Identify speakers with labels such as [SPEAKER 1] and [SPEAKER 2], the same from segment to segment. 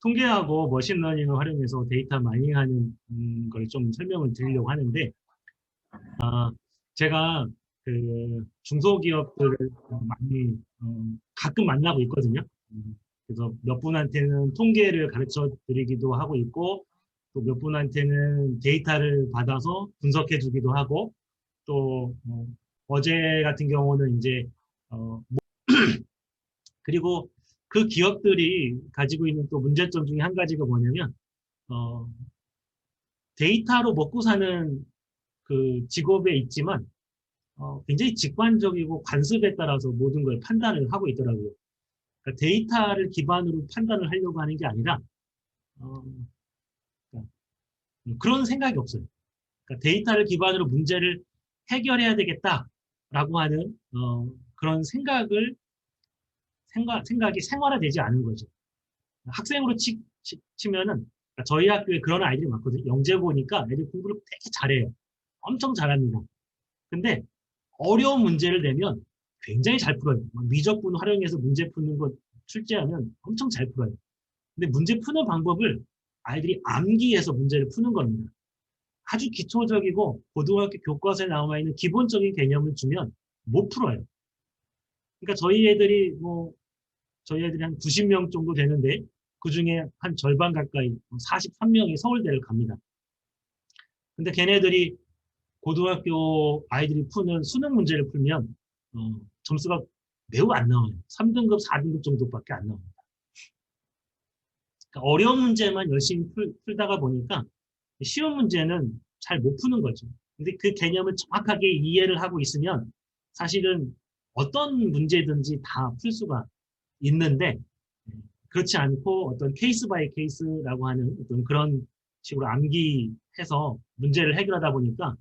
[SPEAKER 1] 통계하고 머신러닝을 활용해서 데이터 마이닝하는 걸 좀 설명을 드리려고 하는데, 제가 그 중소기업들을 많이 가끔 만나고 있거든요. 그래서 몇 분한테는 통계를 가르쳐 드리기도 하고 있고, 또 몇 분한테는 데이터를 받아서 분석해 주기도 하고, 또 어제 같은 경우는 이제 그리고 그 기업들이 가지고 있는 또 문제점 중에 한 가지가 뭐냐면 어, 데이터로 먹고 사는 그 직업에 있지만 굉장히 직관적이고 관습에 따라서 모든 걸 판단을 하고 있더라고요. 그러니까 데이터를 기반으로 판단을 하려고 하는 게 아니라 어, 그러니까 그런 생각이 없어요. 그러니까 데이터를 기반으로 문제를 해결해야 되겠다라고 하는 그런 생각이 생활화되지 않은 거죠. 학생으로 치면은 그러니까 저희 학교에 그런 아이들이 많거든요. 영재 보니까 애들 공부를 되게 잘해요. 엄청 잘합니다. 근데 어려운 문제를 내면 굉장히 잘 풀어요. 미적분 활용해서 문제 푸는 거 출제하면 엄청 잘 풀어요. 근데 문제 푸는 방법을 아이들이 암기해서 문제를 푸는 겁니다. 아주 기초적이고 고등학교 교과서에 나와 있는 기본적인 개념을 주면 못 풀어요. 그러니까 저희 애들이 한 90명 정도 되는데 그 중에 한 절반 가까이 43명이 서울대를 갑니다. 근데 걔네들이 고등학교 아이들이 푸는 수능 문제를 풀면 점수가 매우 안 나와요. 3등급, 4등급 정도밖에 안 나옵니다. 그러니까 어려운 문제만 열심히 풀다가 보니까 쉬운 문제는 잘 못 푸는 거죠. 근데 그 개념을 정확하게 이해를 하고 있으면 사실은 어떤 문제든지 다 풀 수가 있는데 그렇지 않고 어떤 케이스 바이 케이스라고 하는 어떤 그런 식으로 암기해서 문제를 해결하다 보니까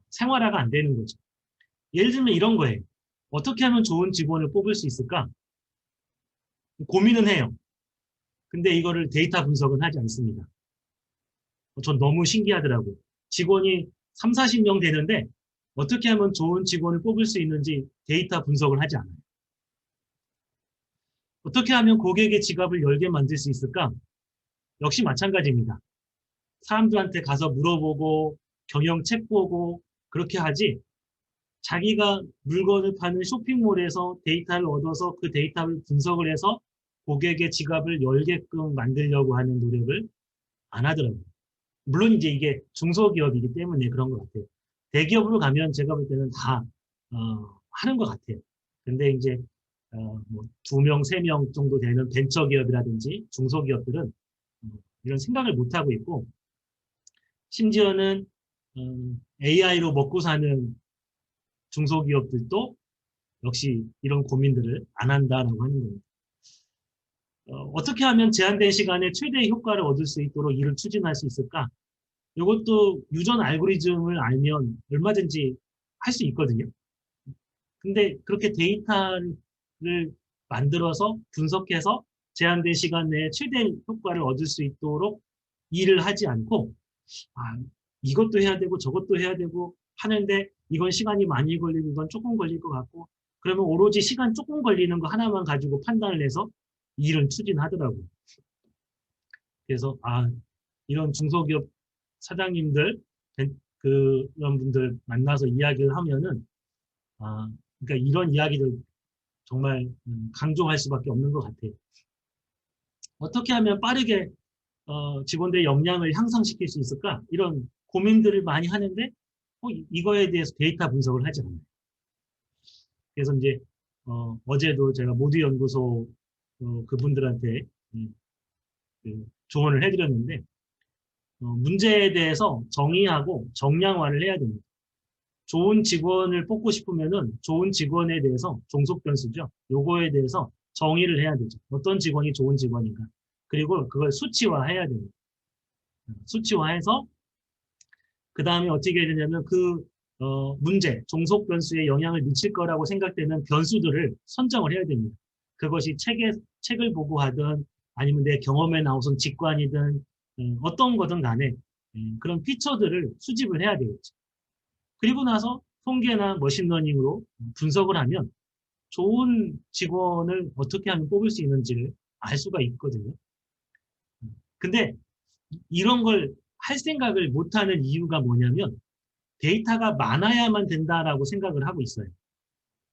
[SPEAKER 1] 생활화가 안 되는 거죠. 예를 들면 이런 거예요. 어떻게 하면 좋은 직원을 뽑을 수 있을까? 고민은 해요. 근데 이거를 데이터 분석은 하지 않습니다. 전 너무 신기하더라고요. 직원이 3, 40명 되는데 어떻게 하면 좋은 직원을 뽑을 수 있는지 데이터 분석을 하지 않아요. 어떻게 하면 고객의 지갑을 열게 만들 수 있을까? 역시 마찬가지입니다. 사람들한테 가서 물어보고 경영책 보고 그렇게 하지 자기가 물건을 파는 쇼핑몰에서 데이터를 얻어서 그 데이터를 분석을 해서 고객의 지갑을 열게끔 만들려고 하는 노력을 안 하더라고요. 물론 이제 이게 중소기업이기 때문에 그런 것 같아요. 대기업으로 가면 제가 볼 때는 다 하는 것 같아요. 근데 이제 뭐 2명, 3명 정도 되는 벤처기업이라든지 중소기업들은 이런 생각을 못 하고 있고 심지어는 AI로 먹고 사는 중소기업들도 역시 이런 고민들을 안 한다라고 하는 겁니다. 어떻게 하면 제한된 시간에 최대의 효과를 얻을 수 있도록 일을 추진할 수 있을까? 이것도 유전 알고리즘을 알면 얼마든지 할 수 있거든요. 근데 그렇게 데이터를 만들어서 분석해서 제한된 시간 내에 최대 효과를 얻을 수 있도록 일을 하지 않고 아, 이것도 해야 되고 저것도 해야 되고 하는데 이건 시간이 많이 걸리고 이건 조금 걸릴 것 같고 그러면 오로지 시간 조금 걸리는 거 하나만 가지고 판단을 해서 일을 추진하더라고요. 그래서 이런 중소기업 사장님들 그런 분들 만나서 이야기를 하면은 그러니까 이런 이야기를 정말 강조할 수밖에 없는 것 같아요. 어떻게 하면 빠르게 직원들의 역량을 향상시킬 수 있을까? 이런 고민들을 많이 하는데 이거에 대해서 데이터 분석을 하지 않아요. 그래서 이제 어제도 제가 모두연구소 그분들한테 그 조언을 해드렸는데 문제에 대해서 정의하고 정량화를 해야 됩니다. 좋은 직원을 뽑고 싶으면은 좋은 직원에 대해서 종속 변수죠. 요거에 대해서 정의를 해야 되죠. 어떤 직원이 좋은 직원인가. 그리고 그걸 수치화해야 됩니다. 수치화해서 그 다음에 어떻게 해야 되냐면 그 문제, 종속 변수에 영향을 미칠 거라고 생각되는 변수들을 선정을 해야 됩니다. 그것이 책을 보고 하든 아니면 내 경험에 나오선 직관이든 어떤 거든 간에 그런 피처들을 수집을 해야 되겠죠. 그리고 나서 통계나 머신러닝으로 분석을 하면 좋은 직원을 어떻게 하면 뽑을 수 있는지를 알 수가 있거든요. 근데 이런 걸 할 생각을 못하는 이유가 뭐냐면 데이터가 많아야만 된다라고 생각을 하고 있어요.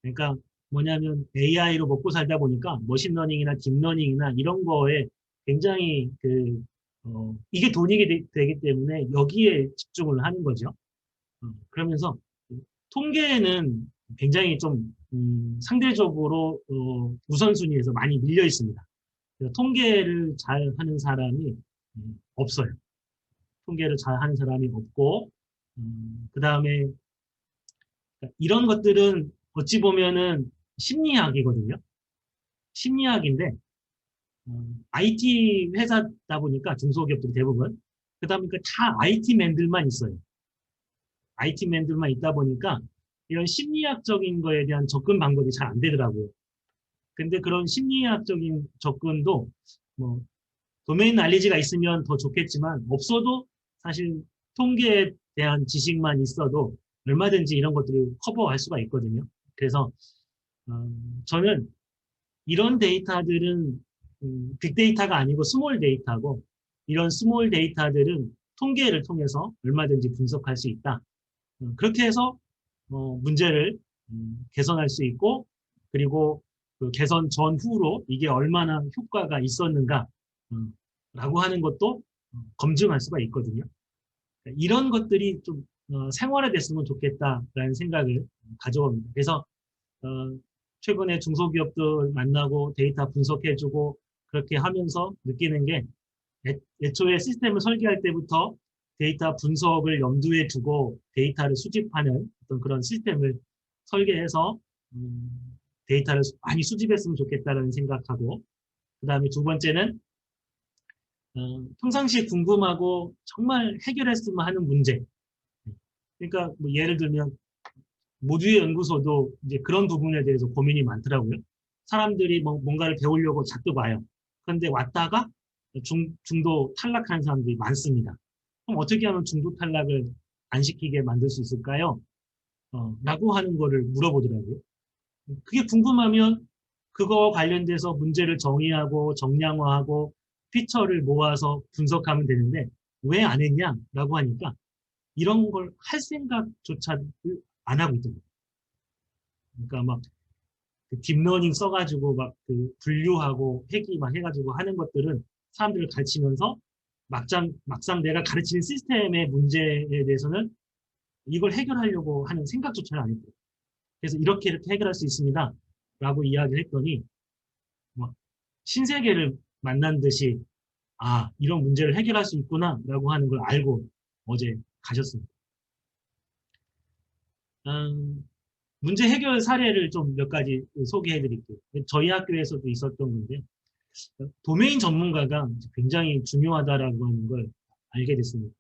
[SPEAKER 1] 그러니까 뭐냐면 AI로 먹고 살다 보니까 머신러닝이나 딥러닝이나 이런 거에 굉장히 이게 돈이 되기 때문에 여기에 집중을 하는 거죠. 그러면서 통계는 굉장히 좀 상대적으로 우선순위에서 많이 밀려 있습니다. 그래서 통계를 잘 하는 사람이 없어요. 통계를 잘 하는 사람이 없고 그 다음에 이런 것들은 어찌 보면은 심리학이거든요. 심리학인데 IT 회사다 보니까 중소기업들이 대부분 그러다 보니까 다 IT맨들만 있어요. IT맨들만 있다 보니까 이런 심리학적인 거에 대한 접근 방법이 잘 안 되더라고요. 근데 그런 심리학적인 접근도 뭐 도메인 날리지가 있으면 더 좋겠지만 없어도 사실 통계에 대한 지식만 있어도 얼마든지 이런 것들을 커버할 수가 있거든요. 그래서 저는 이런 데이터들은 빅데이터가 아니고 스몰 데이터고 이런 스몰 데이터들은 통계를 통해서 얼마든지 분석할 수 있다. 그렇게 해서 문제를 개선할 수 있고 그리고 그 개선 전후로 이게 얼마나 효과가 있었는가 라고 하는 것도 검증할 수가 있거든요. 이런 것들이 좀 생활화됐으면 좋겠다라는 생각을 가져옵니다. 그래서 최근에 중소기업들 만나고 데이터 분석해주고 그렇게 하면서 느끼는 게 애초에 시스템을 설계할 때부터 데이터 분석을 염두에 두고 데이터를 수집하는 어떤 그런 시스템을 설계해서 데이터를 많이 수집했으면 좋겠다는 생각하고 그 다음에 두 번째는 평상시에 궁금하고 정말 해결했으면 하는 문제. 그러니까 뭐 예를 들면 모두의 연구소도 이제 그런 부분에 대해서 고민이 많더라고요. 사람들이 뭐 뭔가를 배우려고 자꾸 와요. 그런데 왔다가 중도 탈락하는 사람들이 많습니다. 그럼 어떻게 하면 중도 탈락을 안 시키게 만들 수 있을까요? 라고 하는 거를 물어보더라고요. 그게 궁금하면 그거 관련돼서 문제를 정의하고 정량화하고 피처를 모아서 분석하면 되는데 왜 안 했냐라고 하니까 이런 걸 할 생각조차 안 하고 있더라고요. 그러니까 막 딥러닝 써가지고 막 그 분류하고 회귀 막 해가지고 하는 것들은 사람들을 가르치면서 막상 내가 가르치는 시스템의 문제에 대해서는 이걸 해결하려고 하는 생각조차 안 했고 그래서 이렇게 해결할 수 있습니다. 라고 이야기를 했더니 막 신세계를 만난 듯이 아 이런 문제를 해결할 수 있구나 라고 하는 걸 알고 어제 가셨습니다. 음, 문제 해결 사례를 좀 몇 가지 소개해 드릴게요. 저희 학교에서도 있었던 건데 도메인 전문가가 굉장히 중요하다라고 하는 걸 알게 됐습니다.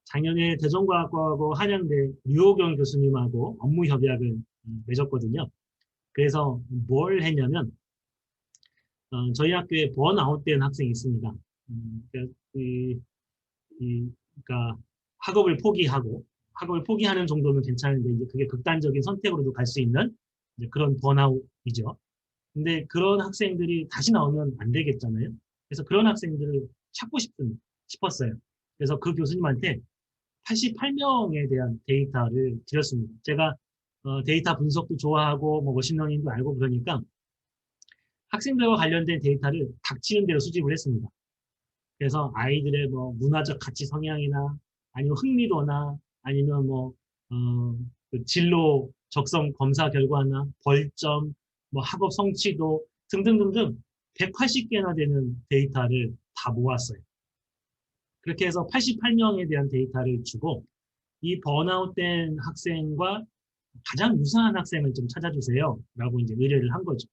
[SPEAKER 1] 작년에 대전과학과하고 한양대 류호경 교수님하고 업무 협약을 맺었거든요. 그래서 뭘 했냐면 저희 학교에 번아웃된 학생이 있습니다. 그러니까, 그러니까 학업을 포기하는 정도는 괜찮은데 이제 그게 극단적인 선택으로도 갈 수 있는 그런 번아웃이죠. 근데 그런 학생들이 다시 나오면 안 되겠잖아요. 그래서 그런 학생들을 찾고 싶었어요. 그래서 그 교수님한테 88명에 대한 데이터를 드렸습니다. 제가 데이터 분석도 좋아하고 뭐 머신러닝도 알고 그러니까 학생들과 관련된 데이터를 닥치는 대로 수집을 했습니다. 그래서 아이들의 뭐 문화적 가치 성향이나 아니면 흥미도나 아니면 뭐 그 진로 적성 검사 결과나 벌점, 뭐 학업 성취도 등등등등 180개나 되는 데이터를 다 모았어요. 그렇게 해서 88명에 대한 데이터를 주고 이 번아웃된 학생과 가장 유사한 학생을 좀 찾아주세요. 라고 이제 의뢰를 한 거죠.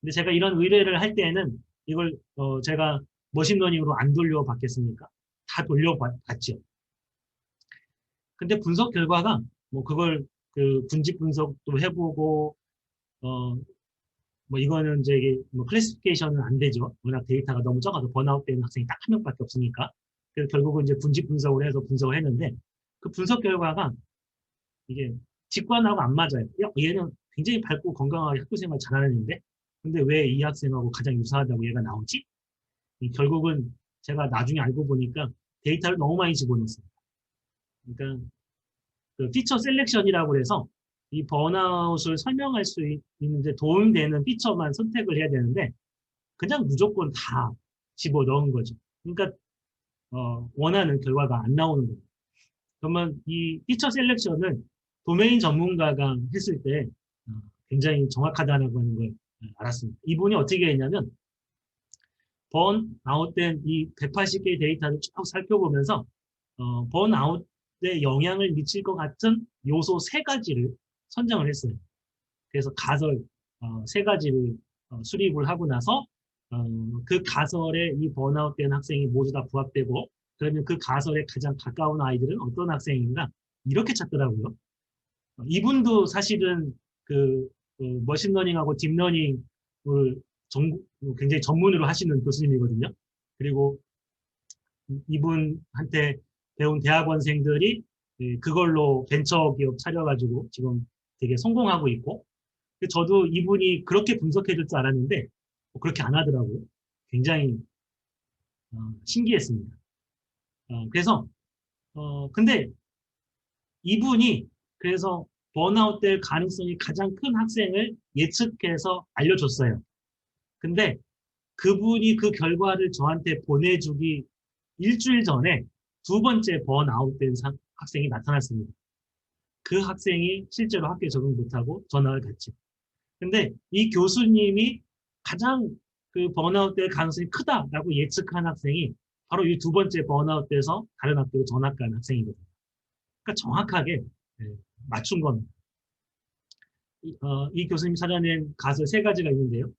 [SPEAKER 1] 근데 제가 이런 의뢰를 할 때에는 이걸 제가 머신러닝으로 안 돌려받겠습니까? 다 돌려받죠. 근데 분석 결과가 뭐 그걸 그 분집 분석도 해보고 뭐 이거는 이제 이게 뭐 클래시피케이션은 안 되죠. 워낙 데이터가 너무 적어서 번아웃된 학생이 딱 한 명밖에 없으니까. 그래서 결국은 이제 분집 분석을 해서 분석을 했는데 그 분석 결과가 이게 직관하고 안 맞아요. 야, 얘는 굉장히 밝고 건강하게 학교 생활 잘하는 애인데 근데 왜 이 학생하고 가장 유사하다고 얘가 나오지? 결국은 제가 나중에 알고 보니까 데이터를 너무 많이 집어넣었습니다. 그러니까 그 피처 셀렉션이라고 해서 이 번아웃을 설명할 수 있는데 도움되는 피처만 선택을 해야 되는데 그냥 무조건 다 집어넣은 거죠. 그러니까 원하는 결과가 안 나오는 거예요. 그러면 이 피처 셀렉션을 도메인 전문가가 했을 때 굉장히 정확하다는 걸 알았습니다. 이분이 어떻게 했냐면 번아웃된 이 180개의 데이터를 쭉 살펴보면서 번아웃에 영향을 미칠 것 같은 요소 3가지를 선정을 했어요. 그래서 가설 3가지를 수립을 하고 나서 그 가설에 이 번아웃된 학생이 모두 다 부합되고 그러면 그 가설에 가장 가까운 아이들은 어떤 학생인가 이렇게 찾더라고요. 이분도 사실은 그 머신러닝하고 딥러닝을 굉장히 전문으로 하시는 교수님이거든요. 그리고 이분한테 배운 대학원생들이 그걸로 벤처기업 차려가지고 지금 되게 성공하고 있고 저도 이분이 그렇게 분석해 줄 줄 알았는데 그렇게 안 하더라고요. 굉장히 신기했습니다. 그래서 근데 이분이 그래서 번아웃 될 가능성이 가장 큰 학생을 예측해서 알려줬어요. 근데 그분이 그 결과를 저한테 보내주기 일주일 전에 2번째 번아웃 된 학생이 나타났습니다. 그 학생이 실제로 학교에 적응 못하고 전학을 갔죠. 근데 이 교수님이 가장 그 번아웃 될 가능성이 크다라고 예측한 학생이 바로 이 2번째 번아웃 돼서 다른 학교로 전학 간 학생이거든요. 그러니까 정확하게 맞춘 겁니다. 이 교수님이 찾아낸 가설 3가지가 있는데요.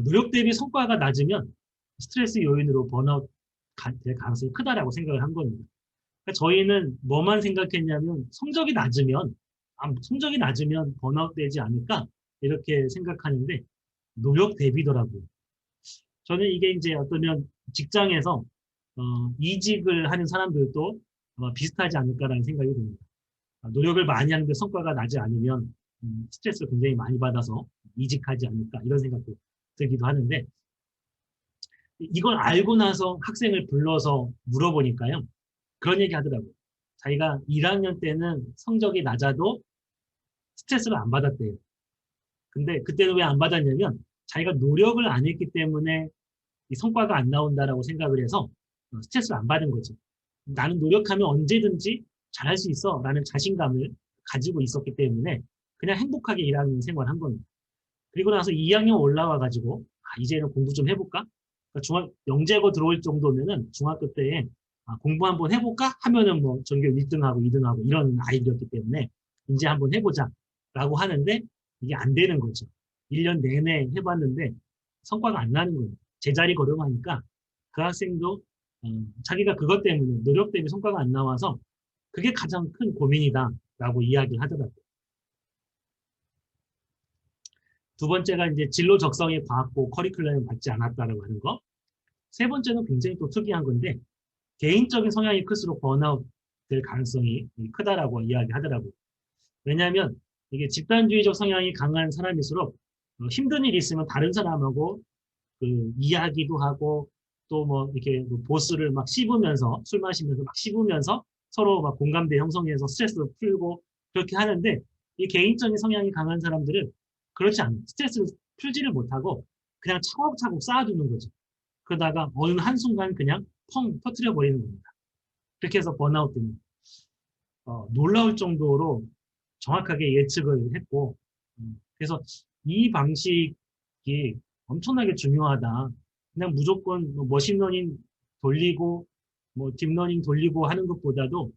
[SPEAKER 1] 노력 대비 성과가 낮으면 스트레스 요인으로 번아웃 될 가능성이 크다라고 생각을 한 겁니다. 그러니까 저희는 뭐만 생각했냐면 성적이 낮으면 번아웃 되지 않을까 이렇게 생각하는데 노력 대비더라고요. 저는 이게 이제 어떠면 직장에서 이직을 하는 사람들도 비슷하지 않을까라는 생각이 듭니다. 노력을 많이 하는데 성과가 나지 않으면 스트레스를 굉장히 많이 받아서 이직하지 않을까 이런 생각도 들기도 하는데 이걸 알고 나서 학생을 불러서 물어보니까요. 그런 얘기 하더라고요. 자기가 1학년 때는 성적이 낮아도 스트레스를 안 받았대요. 근데 그때는 왜 안 받았냐면 자기가 노력을 안 했기 때문에 이 성과가 안 나온다라고 생각을 해서 스트레스를 안 받은 거죠. 나는 노력하면 언제든지 잘할 수 있어 라는 자신감을 가지고 있었기 때문에 그냥 행복하게 1학년 생활한 겁니다. 그리고 나서 2학년 올라와 가지고 이제는 공부 좀 해볼까? 그러니까 영재고 들어올 정도면은 중학교 때에 공부 한번 해볼까? 하면은 뭐 전교 1등하고 2등하고 이런 아이들이었기 때문에 이제 한번 해보자 라고 하는데 이게 안 되는 거죠. 1년 내내 해봤는데 성과가 안 나는 거예요. 제자리 걸음하니까 그 학생도 자기가 그것 때문에 노력 때문에 성과가 안 나와서 그게 가장 큰 고민이다라고 이야기를 하더라고요. 2번째가 이제 진로 적성에 과학고 커리큘럼을 받지 않았다라고 하는 거. 3번째는 굉장히 또 특이한 건데 개인적인 성향이 클수록 번아웃 될 가능성이 크다라고 이야기하더라고요. 왜냐하면 이게 집단주의적 성향이 강한 사람일수록 힘든 일이 있으면 다른 사람하고 그 이야기도 하고 또 뭐 이렇게 보스를 막 씹으면서 술 마시면서 막 씹으면서 서로 막 공감대 형성해서 스트레스를 풀고 그렇게 하는데 이 개인적인 성향이 강한 사람들은 그렇지 않아요. 스트레스를 풀지를 못하고 그냥 차곡차곡 쌓아두는 거죠. 그러다가 어느 한순간 그냥 펑 터트려 버리는 겁니다. 그렇게 해서 번아웃 됩니다. 놀라울 정도로 정확하게 예측을 했고 그래서 이 방식이 엄청나게 중요하다. 그냥 무조건 뭐 머신러닝 돌리고 뭐 딥러닝 돌리고 하는 것보다도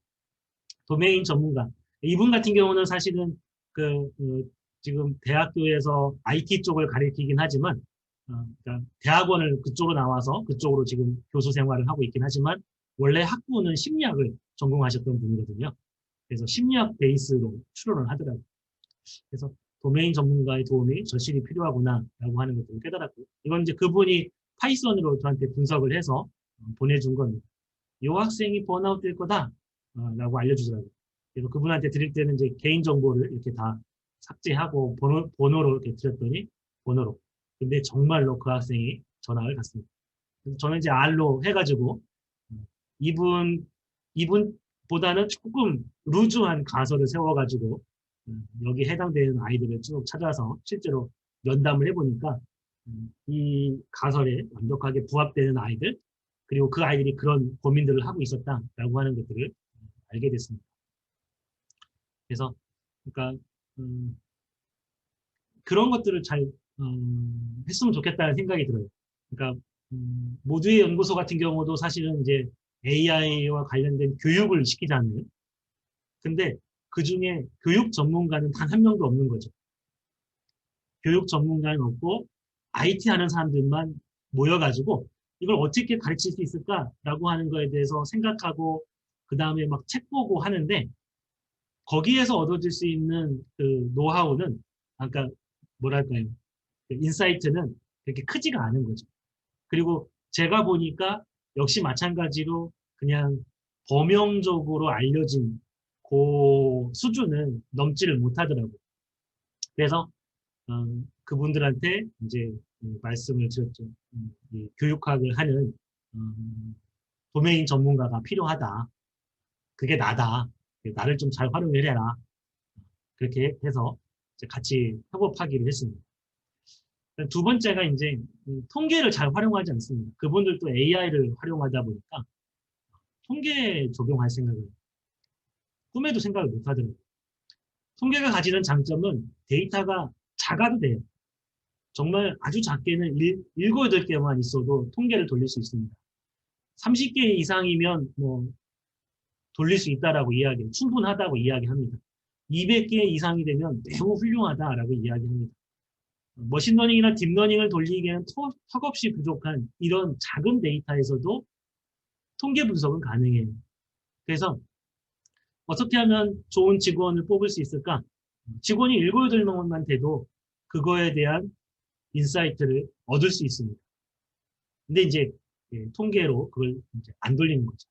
[SPEAKER 1] 도메인 전문가 이분 같은 경우는 사실은 지금 대학교에서 IT 쪽을 가르치긴 하지만 그러니까 대학원을 그쪽으로 나와서 그쪽으로 지금 교수 생활을 하고 있긴 하지만 원래 학부는 심리학을 전공하셨던 분이거든요. 그래서 심리학 베이스로 추론을 하더라고요. 그래서 도메인 전문가의 도움이 절실히 필요하구나라고 하는 것들을 깨달았고요. 이건 이제 그분이 파이썬으로 저한테 분석을 해서 보내준 겁니다. 이 학생이 번아웃 될 거다라고 알려주더라고요. 그래서 그분한테 드릴 때는 이제 개인 정보를 이렇게 다 삭제하고 번호로 이렇게 드렸더니 번호로. 근데 정말로 그 학생이 전학을 갔습니다. 그래서 저는 이제 R로 해가지고 이분 이분보다는 조금 루즈한 가설을 세워가지고 여기 해당되는 아이들을 쭉 찾아서 실제로 면담을 해보니까 이 가설에 완벽하게 부합되는 아이들 그리고 그 아이들이 그런 고민들을 하고 있었다라고 하는 것들을 알게 됐습니다. 그래서 그러니까 그런 것들을 잘 했으면 좋겠다는 생각이 들어요. 그러니까 모두의 연구소 같은 경우도 사실은 이제 AI와 관련된 교육을 시키잖아요. 근데 그 중에 교육 전문가는 단 한 명도 없는 거죠. 교육 전문가는 없고 IT 하는 사람들만 모여가지고 이걸 어떻게 가르칠 수 있을까라고 하는 거에 대해서 생각하고 그 다음에 막 책 보고 하는데 거기에서 얻어질 수 있는 그 노하우는 아까 뭐랄까요? 그 인사이트는 그렇게 크지가 않은 거죠. 그리고 제가 보니까 역시 마찬가지로 그냥 범용적으로 알려진 그 수준은 넘지를 못하더라고요. 그래서 그분들한테 이제 말씀을 드렸죠. 이 교육학을 하는 도메인 전문가가 필요하다. 그게 나다. 나를 좀 잘 활용을 해라. 그렇게 해서 이제 같이 협업하기로 했습니다. 두 번째가 이제 통계를 잘 활용하지 않습니다. 그분들도 AI를 활용하다 보니까 통계 적용할 생각을 꿈에도 생각을 못 하더라고요. 통계가 가지는 장점은 데이터가 작아도 돼요. 정말 아주 작게는 7, 8개만 있어도 통계를 돌릴 수 있습니다. 30개 이상이면 뭐 돌릴 수 있다라고 이야기, 충분하다고 이야기합니다. 200개 이상이 되면 매우 훌륭하다라고 이야기합니다. 머신러닝이나 딥러닝을 돌리기에는 턱없이 부족한 이런 작은 데이터에서도 통계 분석은 가능해요. 그래서 어떻게 하면 좋은 직원을 뽑을 수 있을까? 직원이 7, 8명만 돼도 그거에 대한 인사이트를 얻을 수 있습니다. 근데 이제 통계로 그걸 이제 안 돌리는 거죠.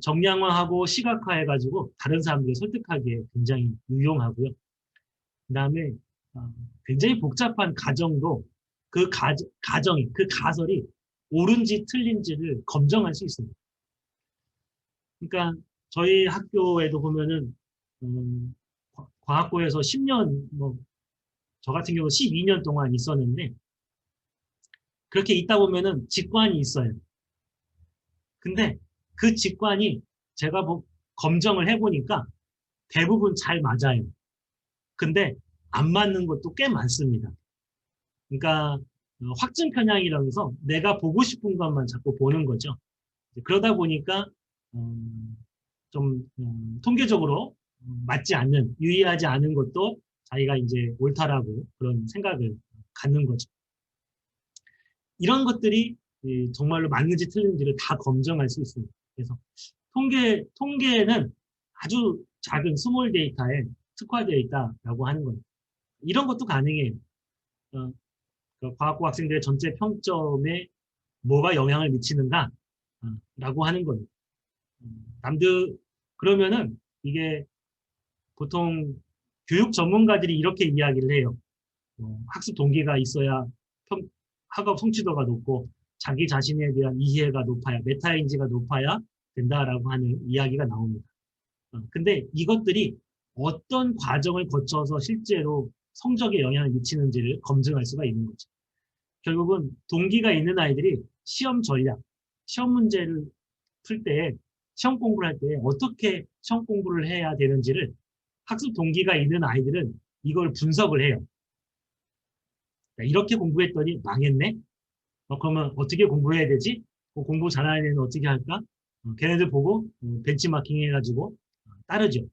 [SPEAKER 1] 정량화하고 시각화해가지고 다른 사람들을 설득하기에 굉장히 유용하고요. 그 다음에 굉장히 복잡한 가정도 그 가정이, 그 가설이 옳은지 틀린지를 검증할 수 있습니다. 그러니까 저희 학교에도 보면은 과학고에서 10년, 뭐 저 같은 경우 12년 동안 있었는데 그렇게 있다 보면은 직관이 있어요. 근데 그 직관이 제가 검증을 해보니까 대부분 잘 맞아요. 근데 안 맞는 것도 꽤 많습니다. 그러니까 확증 편향이라면서 내가 보고 싶은 것만 자꾸 보는 거죠. 그러다 보니까 좀 통계적으로 맞지 않는, 유의하지 않은 것도 자기가 이제 옳다라고 그런 생각을 갖는 거죠. 이런 것들이 정말로 맞는지 틀린지를 다 검증할 수 있습니다. 그래서 통계는 아주 작은 스몰 데이터에 특화되어 있다라고 하는 겁니다. 이런 것도 가능해요. 과학고 학생들의 전체 평점에 뭐가 영향을 미치는가 라고 하는 겁니다. 그러면은 이게 보통 교육 전문가들이 이렇게 이야기를 해요. 학습 동기가 있어야 학업 성취도가 높고 자기 자신에 대한 이해가 높아야 메타인지가 높아야 된다라고 하는 이야기가 나옵니다. 근데 이것들이 어떤 과정을 거쳐서 실제로 성적에 영향을 미치는지를 검증할 수가 있는 거죠. 결국은 동기가 있는 아이들이 시험 전략, 시험 문제를 풀 때, 시험 공부를 할 때 어떻게 시험 공부를 해야 되는지를 학습 동기가 있는 아이들은 이걸 분석을 해요. 이렇게 공부했더니 망했네? 그러면 어떻게 공부해야 되지? 공부 잘하는 애는 어떻게 할까? 걔네들 보고 벤치마킹 해가지고 따르죠.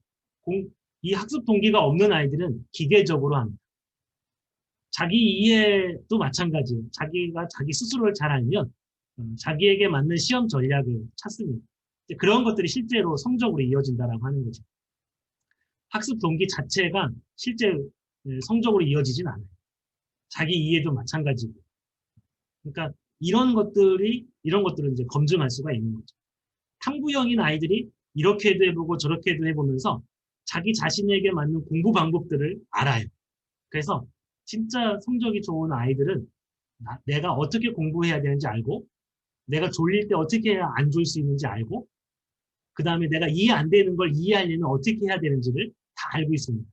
[SPEAKER 1] 이 학습 동기가 없는 아이들은 기계적으로 합니다. 자기 이해도 마찬가지예요. 자기가 자기 스스로를 잘 알면 자기에게 맞는 시험 전략을 찾습니다. 그런 것들이 실제로 성적으로 이어진다라고 하는 거죠. 학습 동기 자체가 실제 성적으로 이어지진 않아요. 자기 이해도 마찬가지고. 그러니까 이런 것들을 이제 검증할 수가 있는 거죠. 탐구형인 아이들이 이렇게도 해보고 저렇게도 해보면서 자기 자신에게 맞는 공부 방법들을 알아요. 그래서 진짜 성적이 좋은 아이들은 내가 어떻게 공부해야 되는지 알고 내가 졸릴 때 어떻게 해야 안 졸 수 있는지 알고, 그 다음에 내가 이해 안 되는 걸 이해하려면 어떻게 해야 되는지를 다 알고 있습니다.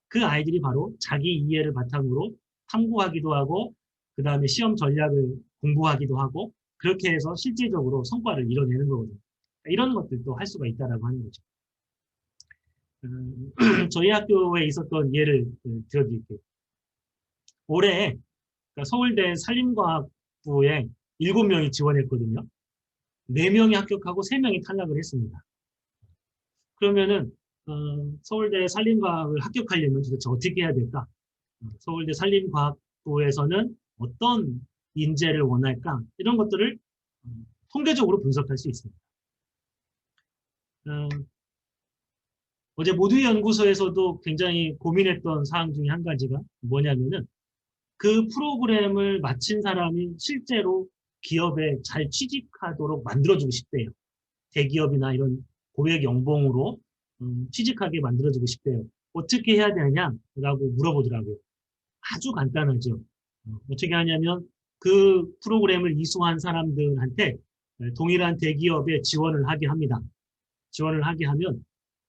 [SPEAKER 1] 그 아이들이 바로 자기 이해를 바탕으로 탐구하기도 하고, 그 다음에 시험 전략을 공부하기도 하고, 그렇게 해서 실질적으로 성과를 이뤄내는 거거든요. 이런 것들도 할 수가 있다라고 하는 거죠. 저희 학교에 있었던 예를 들어드릴게요. 올해 그러니까 서울대 산림과학부에 7명이 지원했거든요. 4명이 합격하고 3명이 탈락을 했습니다. 그러면은 서울대 산림과학을 합격하려면 도대체 어떻게 해야 될까? 서울대 산림과학부에서는 어떤 인재를 원할까? 이런 것들을 통계적으로 분석할 수 있습니다. 어제 모두연구소에서도 굉장히 고민했던 사항 중에 한 가지가 뭐냐면은 그 프로그램을 마친 사람이 실제로 기업에 잘 취직하도록 만들어주고 싶대요. 대기업이나 이런 고액 연봉으로 취직하게 만들어주고 싶대요. 어떻게 해야 되냐라고 물어보더라고요. 아주 간단하죠. 어떻게 하냐면 그 프로그램을 이수한 사람들한테 동일한 대기업에 지원을 하게 합니다. 지원을 하게 하면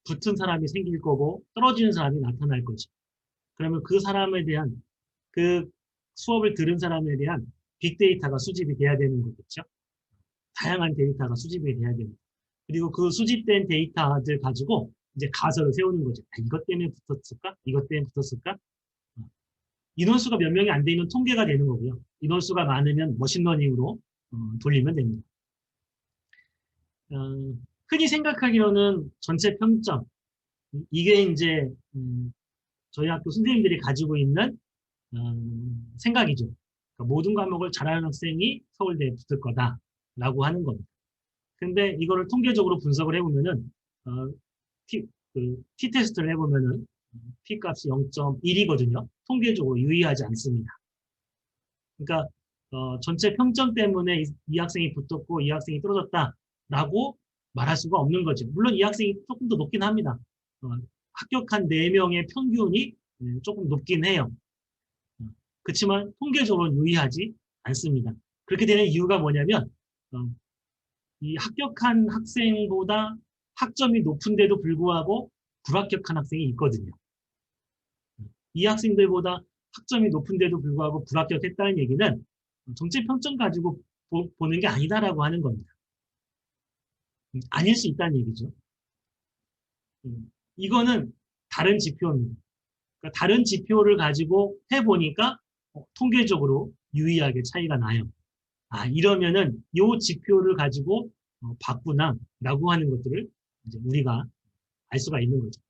[SPEAKER 1] 붙은 사람이 생길 거고 떨어지는 사람이 나타날 거죠. 그러면 그 사람에 대한 그 수업을 들은 사람에 대한 빅데이터가 수집이 돼야 되는 거겠죠. 다양한 데이터가 수집이 돼야 됩니다. 그리고 그 수집된 데이터들 가지고 이제 가설을 세우는 거죠. 이것 때문에 붙었을까? 이것 때문에 붙었을까? 인원수가 몇 명이 안 되면 통계가 되는 거고요. 인원수가 많으면 머신러닝으로 돌리면 됩니다. 흔히 생각하기로는 전체 평점, 이게 이제 저희 학교 선생님들이 가지고 있는 생각이죠. 그러니까 모든 과목을 잘하는 학생이 서울대에 붙을 거다라고 하는 겁니다. 근데 이거를 통계적으로 분석을 해보면은 T-테스트를 해보면은 P값이 0.1이거든요. 통계적으로 유의하지 않습니다. 그러니까 전체 평점 때문에 이 학생이 붙었고 이 학생이 떨어졌다라고 말할 수가 없는 거죠. 물론 이 학생이 조금 더 높긴 합니다. 합격한 4명의 평균이 조금 높긴 해요. 그렇지만 통계적으로 유의하지 않습니다. 그렇게 되는 이유가 뭐냐면 이 합격한 학생보다 학점이 높은데도 불구하고 불합격한 학생이 있거든요. 이 학생들보다 학점이 높은데도 불구하고 불합격했다는 얘기는 전체 평점 가지고 보는 게 아니다라고 하는 겁니다. 아닐 수 있다는 얘기죠. 이거는 다른 지표입니다. 그러니까 다른 지표를 가지고 해보니까 통계적으로 유의하게 차이가 나요. 이러면은 이 지표를 가지고 바꾸나라고 하는 것들을 이제 우리가 알 수가 있는 거죠.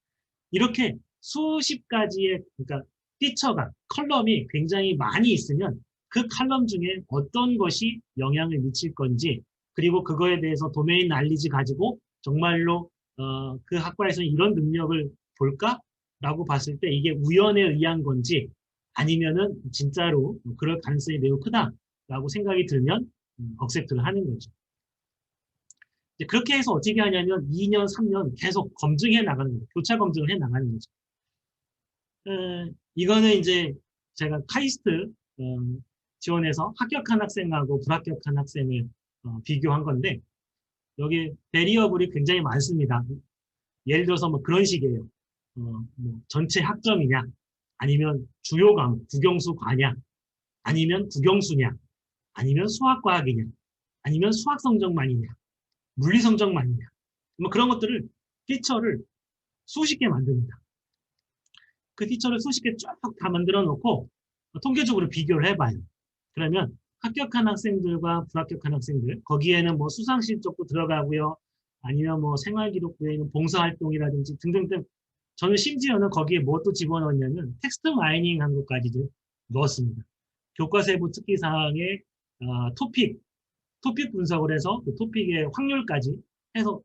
[SPEAKER 1] 이렇게 수십 가지의 그러니까 피처가 컬럼이 굉장히 많이 있으면 그 컬럼 중에 어떤 것이 영향을 미칠 건지 그리고 그거에 대해서 도메인 날리지 가지고 정말로 그 학과에서는 이런 능력을 볼까라고 봤을 때 이게 우연에 의한 건지 아니면은 진짜로 그럴 가능성이 매우 크다라고 생각이 들면 억셉트를 하는 거죠. 그렇게 해서 어떻게 하냐면 2년, 3년 계속 검증해 나가는 거죠. 교차 검증을 해 나가는 거죠. 이거는 이제 제가 카이스트 지원해서 합격한 학생하고 불합격한 학생을 비교한 건데 여기 베리어블이 굉장히 많습니다. 예를 들어서 뭐 그런 식이에요. 뭐 전체 학점이냐 아니면 주요 과목 국영수 과냐 아니면 국영수냐 아니면 수학과학이냐 아니면 수학 성적만이냐 물리 성적만이냐 뭐 그런 것들을 피처를 수십 개 만듭니다. 그 피처를 수십 개 쫙 다 만들어 놓고 통계적으로 비교를 해봐요. 그러면 합격한 학생들과 불합격한 학생들 거기에는 뭐 수상 실적도 들어가고요. 아니면 뭐 생활기록부에는 봉사활동이라든지 등등등 저는 심지어는 거기에 뭐 또 집어넣었냐면 텍스트 마이닝 한 것까지도 넣었습니다. 교과세부 특기사항의 토픽 분석을 해서 그 토픽의 확률까지 해서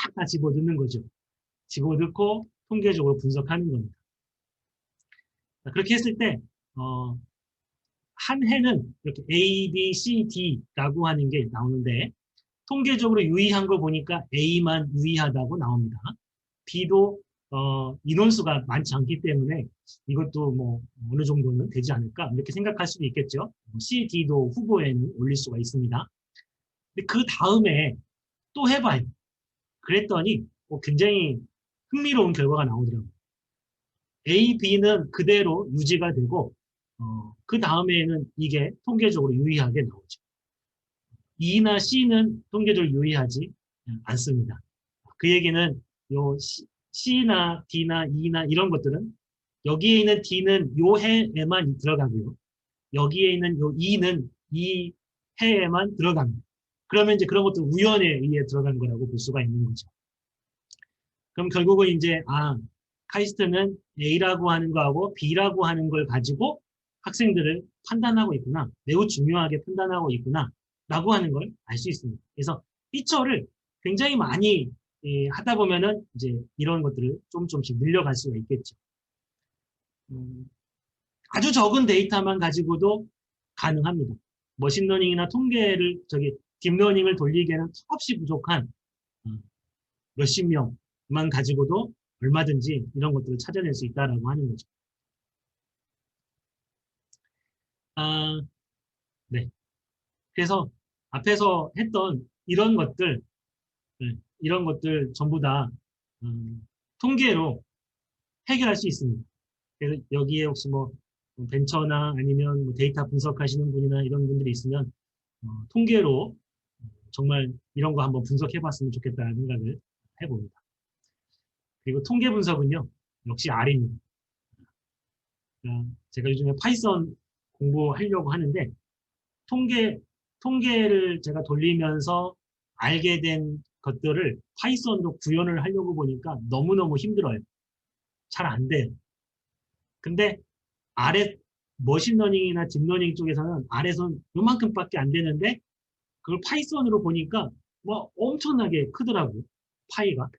[SPEAKER 1] 쫙 다 집어넣는 거죠. 집어넣고 통계적으로 분석하는 겁니다. 그렇게 했을 때 한 해는 이렇게 A, B, C, D라고 하는 게 나오는데 통계적으로 유의한 거 보니까 A만 유의하다고 나옵니다. B도 인원수가 많지 않기 때문에 이것도 뭐 어느 정도는 되지 않을까 이렇게 생각할 수도 있겠죠. C, D도 후보에는 올릴 수가 있습니다. 그 다음에 또 해봐요. 그랬더니 굉장히 흥미로운 결과가 나오더라고요. A, B는 그대로 유지가 되고 그 다음에는 이게 통계적으로 유의하게 나오죠. E나 C는 통계적으로 유의하지 않습니다. 그 얘기는 요 C나 D나 E나 이런 것들은 여기에 있는 D는 요 해에만 들어가고요. 여기에 있는 요 E는 이 해에만 들어갑니다. 그러면 이제 그런 것도 우연에 의해 들어간 거라고 볼 수가 있는 거죠. 그럼 결국은 이제 카이스트는 A라고 하는 거하고 B라고 하는 걸 가지고 학생들을 판단하고 있구나. 매우 중요하게 판단하고 있구나. 라고 하는 걸 알 수 있습니다. 그래서 피처를 굉장히 많이 하다 보면은 이제 이런 것들을 조금씩 늘려갈 수가 있겠죠. 아주 적은 데이터만 가지고도 가능합니다. 머신러닝이나 통계를 딥러닝을 돌리기에는 턱없이 부족한 몇십 명만 가지고도 얼마든지 이런 것들을 찾아낼 수 있다라고 하는 거죠. 네. 그래서 앞에서 했던 이런 것들 전부 다 통계로 해결할 수 있습니다. 그래서 여기에 혹시 뭐 벤처나 아니면 뭐 데이터 분석하시는 분이나 이런 분들이 있으면 통계로 정말 이런 거 한번 분석해봤으면 좋겠다는 생각을 해봅니다. 그리고 통계 분석은요, 역시 R입니다. 제가 요즘에 파이썬 공부하려고 하는데 통계를 제가 돌리면서 알게 된 것들을 파이썬으로 구현을 하려고 보니까 너무너무 힘들어요. 잘 안 돼요. 근데 아래 머신러닝이나 딥러닝 쪽에서는 아래선 요만큼밖에 안 되는데 그걸 파이썬으로 보니까 뭐 엄청나게 크더라고요. 파이가.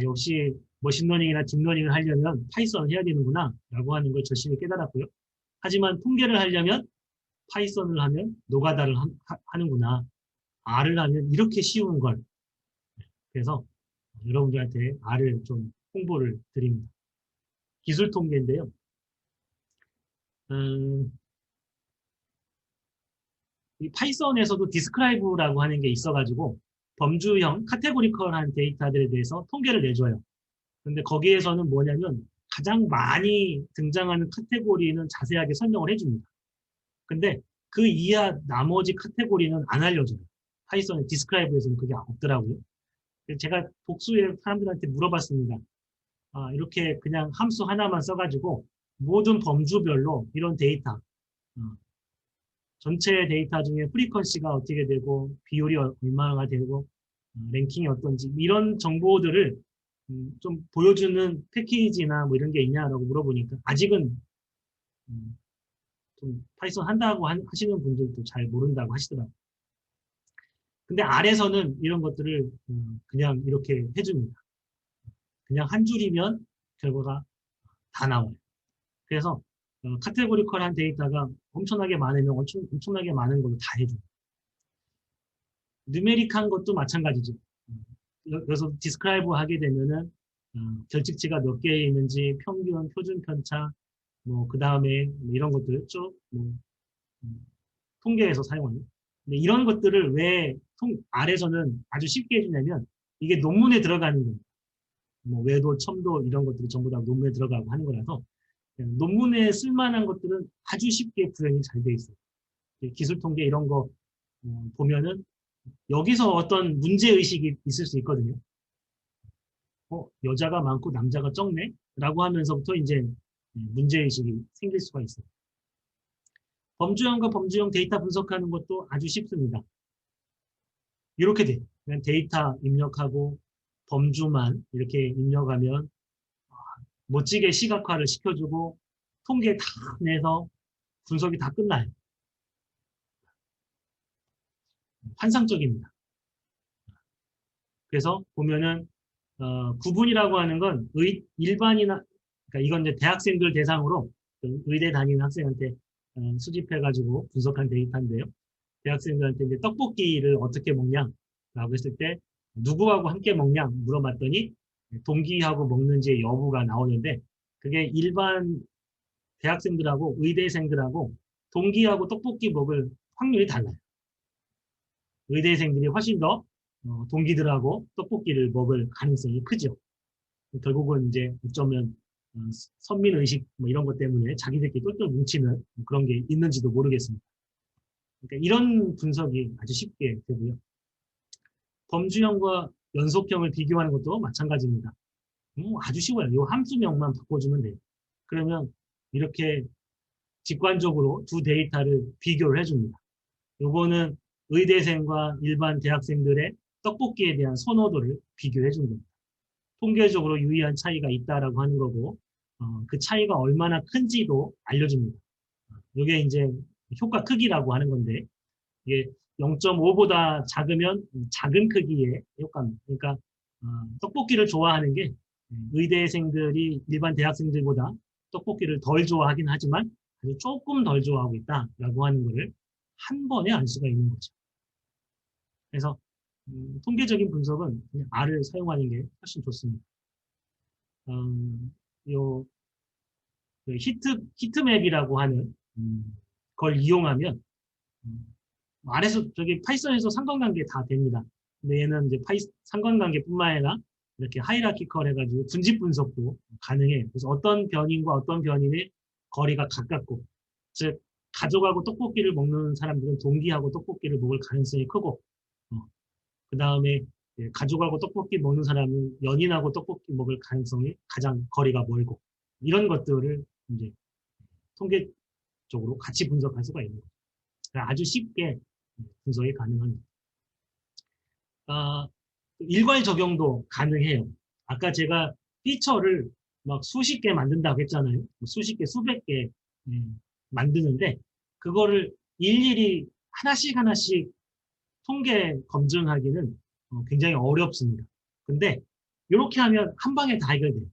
[SPEAKER 1] 역시 머신러닝이나 딥러닝을 하려면 파이썬을 해야 되는구나 라고 하는 걸 절실히 깨달았고요. 하지만 통계를 하려면 파이썬을 하면 노가다를 하는구나. R을 하면 이렇게 쉬운 걸. 그래서 여러분들한테 R을 좀 홍보를 드립니다. 기술 통계인데요. 이 파이썬에서도 디스크라이브라고 하는 게 있어가지고 범주형 카테고리컬한 데이터들에 대해서 통계를 내줘요. 근데 거기에서는 뭐냐면 가장 많이 등장하는 카테고리는 자세하게 설명을 해줍니다. 근데 그 이하 나머지 카테고리는 안 알려줘요. 파이썬의 디스크라이브에서는 그게 없더라고요. 제가 복수의 사람들한테 물어봤습니다. 이렇게 그냥 함수 하나만 써가지고 모든 범주별로 이런 데이터, 전체 데이터 중에 프리퀀시가 어떻게 되고 비율이 얼마나 되고 랭킹이 어떤지 이런 정보들을 좀 보여주는 패키지나 뭐 이런 게 있냐라고 물어보니까 아직은 좀 파이썬 한다고 하시는 분들도 잘 모른다고 하시더라고요. 근데 R에서는 이런 것들을 그냥 이렇게 해줍니다. 그냥 한 줄이면 결과가 다 나와요. 그래서 카테고리컬한 데이터가 엄청나게 많으면 엄청나게 많은 걸로 다 해줘요. 누메릭한 것도 마찬가지죠. 그래서 디스크라이브 하게 되면은 결칙치가 몇 개 있는지 평균, 표준 편차, 뭐 그 다음에 뭐 이런 것들 쭉 통계에서 사용하는. 근데 이런 것들을 왜 R에서는 아주 쉽게 해주냐면 이게 논문에 들어가는 거예요. 뭐 외도, 첨도 이런 것들이 전부 다 논문에 들어가고 하는 거라서 논문에 쓸만한 것들은 아주 쉽게 구현이 잘 돼 있어요. 기술 통계 이런 거 보면은 여기서 어떤 문제의식이 있을 수 있거든요. 여자가 많고 남자가 적네? 라고 하면서부터 이제 문제의식이 생길 수가 있어요. 범주형과 범주형 데이터 분석하는 것도 아주 쉽습니다. 이렇게 돼요. 그냥 데이터 입력하고 범주만 이렇게 입력하면 멋지게 시각화를 시켜주고 통계 다 내서 분석이 다 끝나요. 환상적입니다. 그래서 보면은 구분이라고 하는 건 일반이나 그러니까 이건 이제 대학생들 대상으로 의대 다니는 학생한테 수집해가지고 분석한 데이터인데요. 대학생들한테 이제 떡볶이를 어떻게 먹냐라고 했을 때 누구하고 함께 먹냐 물어봤더니 동기하고 먹는지의 여부가 나오는데 그게 일반 대학생들하고 의대생들하고 동기하고 떡볶이 먹을 확률이 달라요. 의대생들이 훨씬 더 동기들하고 떡볶이를 먹을 가능성이 크죠. 결국은 이제 어쩌면 선민의식 뭐 이런 것 때문에 자기들끼리 똘똘 뭉치는 그런 게 있는지도 모르겠습니다. 그러니까 이런 분석이 아주 쉽게 되고요. 범주형과 연속형을 비교하는 것도 마찬가지입니다. 아주 쉬워요. 이 함수명만 바꿔주면 돼요. 그러면 이렇게 직관적으로 두 데이터를 비교를 해줍니다. 요거는 의대생과 일반 대학생들의 떡볶이에 대한 선호도를 비교해 준 겁니다. 통계적으로 유의한 차이가 있다라고 하는 거고, 그 차이가 얼마나 큰지도 알려줍니다. 이게 이제 효과 크기라고 하는 건데, 이게 0.5보다 작으면 작은 크기의 효과입니다. 그러니까 떡볶이를 좋아하는 게 의대생들이 일반 대학생들보다 떡볶이를 덜 좋아하긴 하지만 아주 조금 덜 좋아하고 있다라고 하는 것을 한 번에 알 수가 있는 거죠. 그래서 통계적인 분석은 그냥 R을 사용하는 게 훨씬 좋습니다. 요 그 히트맵이라고 하는 걸 이용하면 R에서 저기 파이썬에서 상관관계 다 됩니다. 근데 얘는 이제 상관관계뿐만 아니라 이렇게 하이라키컬 해가지고 분집 분석도 가능해요. 그래서 어떤 변인과 어떤 변인의 거리가 가깝고, 즉 가족하고 떡볶이를 먹는 사람들은 동기하고 떡볶이를 먹을 가능성이 크고, 그 다음에 가족하고 떡볶이 먹는 사람은 연인하고 떡볶이 먹을 가능성이 가장 거리가 멀고, 이런 것들을 이제 통계적으로 같이 분석할 수가 있는 거죠. 그러니까 아주 쉽게 분석이 가능합니다. 일괄 적용도 가능해요. 아까 제가 피처를 막 수십 개 만든다고 했잖아요. 수십 개, 수백 개 만드는데 그거를 일일이 하나씩 하나씩 통계 검증하기는 굉장히 어렵습니다. 근데 이렇게 하면 한 방에 다 해결돼요.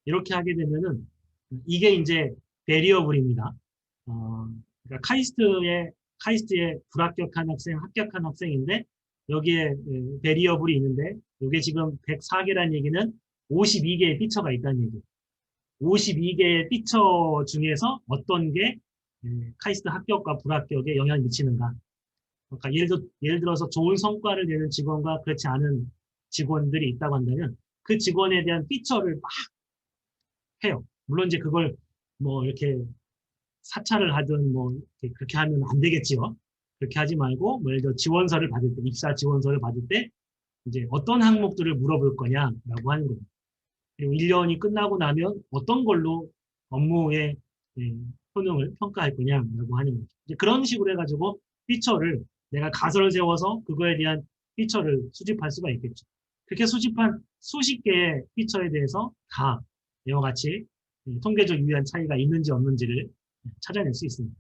[SPEAKER 1] 이렇게 하게 되면은 이게 이제 베리어블입니다. 그러니까 카이스트에 불합격한 학생, 합격한 학생인데 여기에 베리어블이 있는데 이게 지금 104개라는 얘기는 52개의 피처가 있다는 얘기예요. 52개의 피처 중에서 어떤 게 카이스트 합격과 불합격에 영향을 미치는가. 그러니까 예를 들어서 좋은 성과를 내는 직원과 그렇지 않은 직원들이 있다고 한다면 그 직원에 대한 피처를 막 해요. 물론 이제 그걸 뭐 이렇게 사찰을 하든 뭐 그렇게 하면 안 되겠지요. 그렇게 하지 말고 뭐 예를 들어 지원서를 받을 때, 입사 지원서를 받을 때 이제 어떤 항목들을 물어볼 거냐라고 하는 겁니다. 그리고 1년이 끝나고 나면 어떤 걸로 업무의 효능을 평가할 거냐라고 하는 거죠. 이제 그런 식으로 해가지고 피처를 내가 가설을 세워서 그거에 대한 피처를 수집할 수가 있겠죠. 그렇게 수집한 수십 개의 피처에 대해서 다 이와 같이 통계적 유의한 차이가 있는지 없는지를 찾아낼 수 있습니다.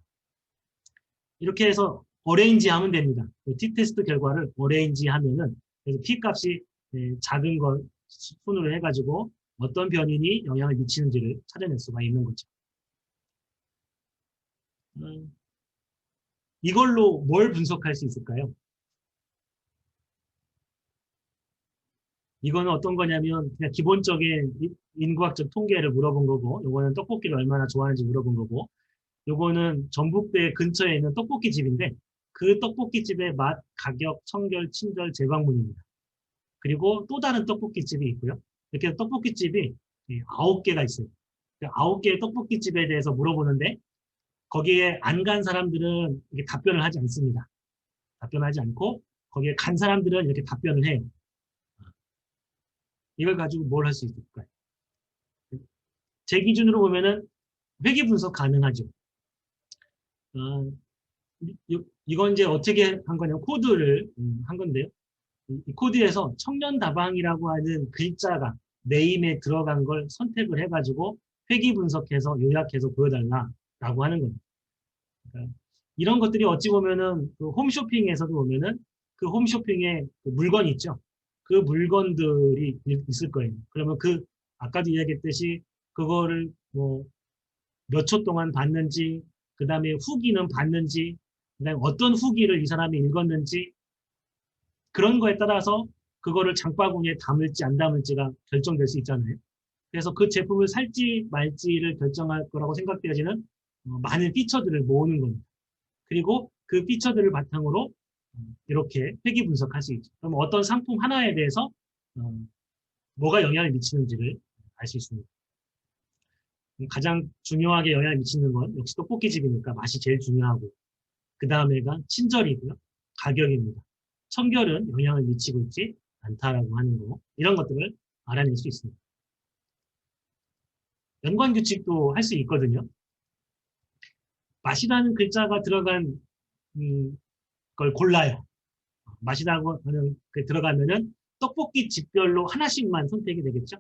[SPEAKER 1] 이렇게 해서 어레인지 하면 됩니다. t-테스트 결과를 어레인지 하면은 그래서 p-값이 작은 걸 순으로 해가지고 어떤 변인이 영향을 미치는지를 찾아낼 수가 있는 거죠. 이걸로 뭘 분석할 수 있을까요? 이거는 어떤 거냐면 그냥 기본적인 인구학적 통계를 물어본 거고, 요거는 떡볶이를 얼마나 좋아하는지 물어본 거고, 요거는 전북대 근처에 있는 떡볶이 집인데 그 떡볶이 집의 맛, 가격, 청결, 친절, 재방문입니다. 그리고 또 다른 떡볶이 집이 있고요. 이렇게 떡볶이 집이 9개가 있어요. 9개의 떡볶이 집에 대해서 물어보는데 거기에 안 간 사람들은 이렇게 답변을 하지 않습니다. 답변하지 않고 거기에 간 사람들은 이렇게 답변을 해요. 이걸 가지고 뭘 할 수 있을까요? 제 기준으로 보면은 회귀 분석 가능하죠. 이건 이제 어떻게 한 거냐면 코드를 한 건데요. 이 코드에서 청년다방이라고 하는 글자가 네임에 들어간 걸 선택을 해가지고 회귀 분석해서 요약해서 보여달라라고 하는 겁니다. 그러니까 이런 것들이 어찌 보면은 그 홈쇼핑에서도 보면은 그 홈쇼핑에 그 물건 있죠. 그 물건들이 있을 거예요. 그러면 그 아까도 이야기했듯이 그거를 뭐 몇 초 동안 봤는지, 그 다음에 후기는 봤는지, 그 다음에 어떤 후기를 이 사람이 읽었는지 그런 거에 따라서 그거를 장바구니에 담을지 안 담을지가 결정될 수 있잖아요. 그래서 그 제품을 살지 말지를 결정할 거라고 생각되어지는 많은 피처들을 모으는 겁니다. 그리고 그 피처들을 바탕으로 이렇게 회귀 분석할 수 있죠. 그럼 어떤 상품 하나에 대해서 뭐가 영향을 미치는지를 알 수 있습니다. 가장 중요하게 영향을 미치는 건 역시 떡볶이집이니까 맛이 제일 중요하고 그 다음에가 친절이고요. 가격입니다. 청결은 영향을 미치고 있지 않다라고 하는 거 이런 것들을 알아낼 수 있습니다. 연관규칙도 할 수 있거든요. 맛이라는 글자가 들어간 걸 골라요. 맛이라고 하는 그 들어가면은 떡볶이 집별로 하나씩만 선택이 되겠죠.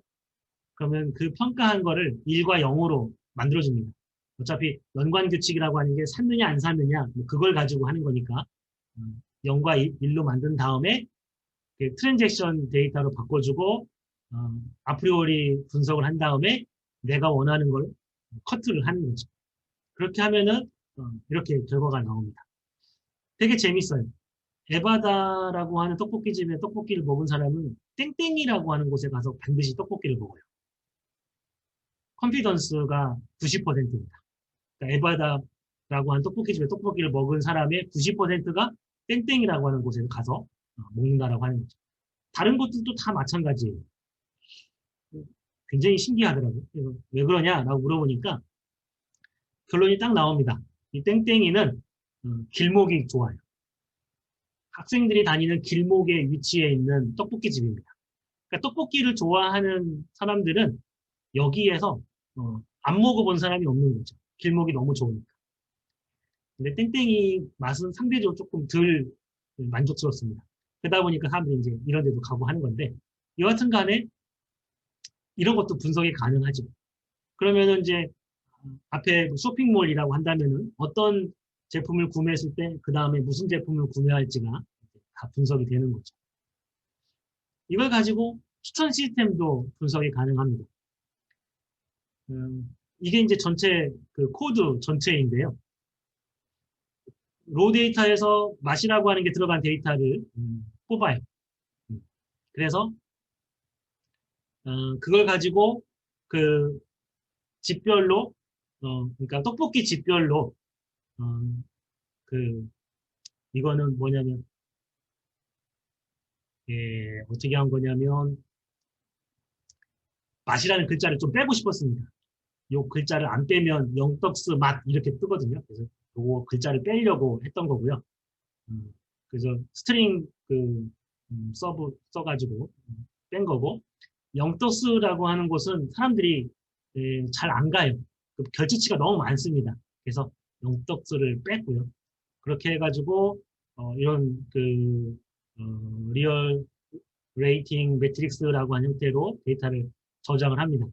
[SPEAKER 1] 그러면 그 평가한 거를 1과 0으로 만들어줍니다. 어차피 연관규칙이라고 하는 게 샀느냐 안 샀느냐 뭐 그걸 가지고 하는 거니까 0과 1로 만든 다음에 그 트랜잭션 데이터로 바꿔주고 아프리오리 분석을 한 다음에 내가 원하는 걸 커트를 하는 거죠. 그렇게 하면은 이렇게 결과가 나옵니다. 되게 재밌어요. 에바다라고 하는 떡볶이집에 떡볶이를 먹은 사람은 땡땡이라고 하는 곳에 가서 반드시 떡볶이를 먹어요. 컨피던스가 90%입니다. 그러니까 에바다라고 하는 떡볶이집에 떡볶이를 먹은 사람의 90%가 땡땡이라고 하는 곳에 가서 먹는다라고 하는 거죠. 다른 곳들도 다 마찬가지예요. 굉장히 신기하더라고요. 왜 그러냐라고 물어보니까 결론이 딱 나옵니다. 이 땡땡이는 길목이 좋아요. 학생들이 다니는 길목에 위치해 있는 떡볶이집입니다. 그러니까 떡볶이를 좋아하는 사람들은 여기에서 안 먹어본 사람이 없는 거죠. 길목이 너무 좋으니까. 근데 땡땡이 맛은 상대적으로 조금 덜 만족스럽습니다. 그러다 보니까 사람들이 이제 이런 데도 가고 하는 건데 여하튼 간에 이런 것도 분석이 가능하죠. 그러면은 이제 앞에 쇼핑몰이라고 한다면은 어떤 제품을 구매했을 때 그 다음에 무슨 제품을 구매할지가 다 분석이 되는 거죠. 이걸 가지고 추천 시스템도 분석이 가능합니다. 이게 이제 전체 그 코드 전체인데요. 로 데이터에서 맛이라고 하는 게 들어간 데이터를 뽑아요. 그래서 그걸 가지고 그 집별로 그러니까 떡볶이 집별로 그 이거는 뭐냐면 예, 어떻게 한 거냐면 맛이라는 글자를 좀 빼고 싶었습니다. 요 글자를 안 빼면 영떡스 맛 이렇게 뜨거든요. 그래서 요 글자를 빼려고 했던 거고요. 그래서 스트링 써가지고 뺀 거고 영떡스라고 하는 곳은 사람들이 잘 안 가요. 결제치가 너무 많습니다. 그래서 영떡스를 뺐고요. 그렇게 해가지고 이런 리얼 레이팅 매트릭스라고 하는 형태로 데이터를 저장을 합니다.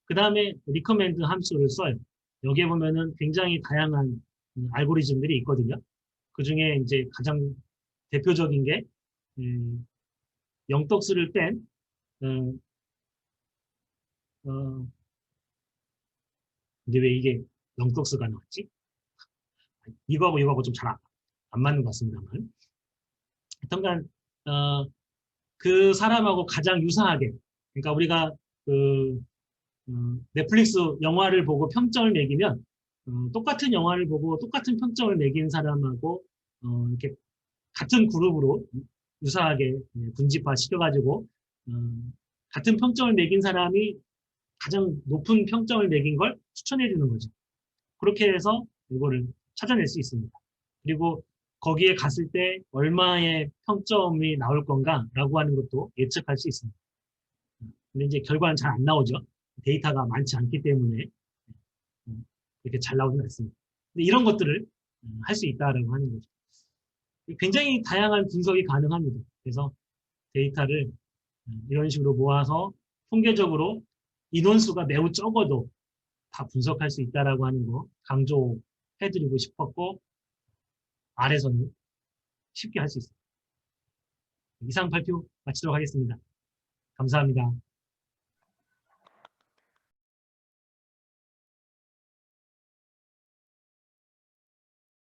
[SPEAKER 1] 그 다음에 리커멘드 함수를 써요. 여기에 보면은 굉장히 다양한 알고리즘들이 있거든요. 그 중에 이제 가장 대표적인 게 영떡스를 뺀 근데 왜 이게 영떡스가 나왔지? 이거하고 좀 잘 안 맞는 것 같습니다만. 하여튼간 그 사람하고 가장 유사하게 그러니까 우리가 넷플릭스 영화를 보고 평점을 매기면 똑같은 영화를 보고 똑같은 평점을 매긴 사람하고 이렇게 같은 그룹으로 유사하게 군집화 시켜가지고 같은 평점을 매긴 사람이 가장 높은 평점을 매긴 걸 추천해 주는 거죠. 그렇게 해서 이거를 찾아낼 수 있습니다. 그리고 거기에 갔을 때 얼마의 평점이 나올 건가라고 하는 것도 예측할 수 있습니다. 근데 이제 결과는 잘 안 나오죠. 데이터가 많지 않기 때문에 이렇게 잘 나오지는 않습니다. 근데 이런 것들을 할 수 있다라고 하는 거죠. 굉장히 다양한 분석이 가능합니다. 그래서 데이터를 이런 식으로 모아서 통계적으로 인원수가 매우 적어도 다 분석할 수 있다라고 하는 거 강조해드리고 싶었고 아래서는 쉽게 할 수 있습니다. 이상 발표 마치도록 하겠습니다. 감사합니다.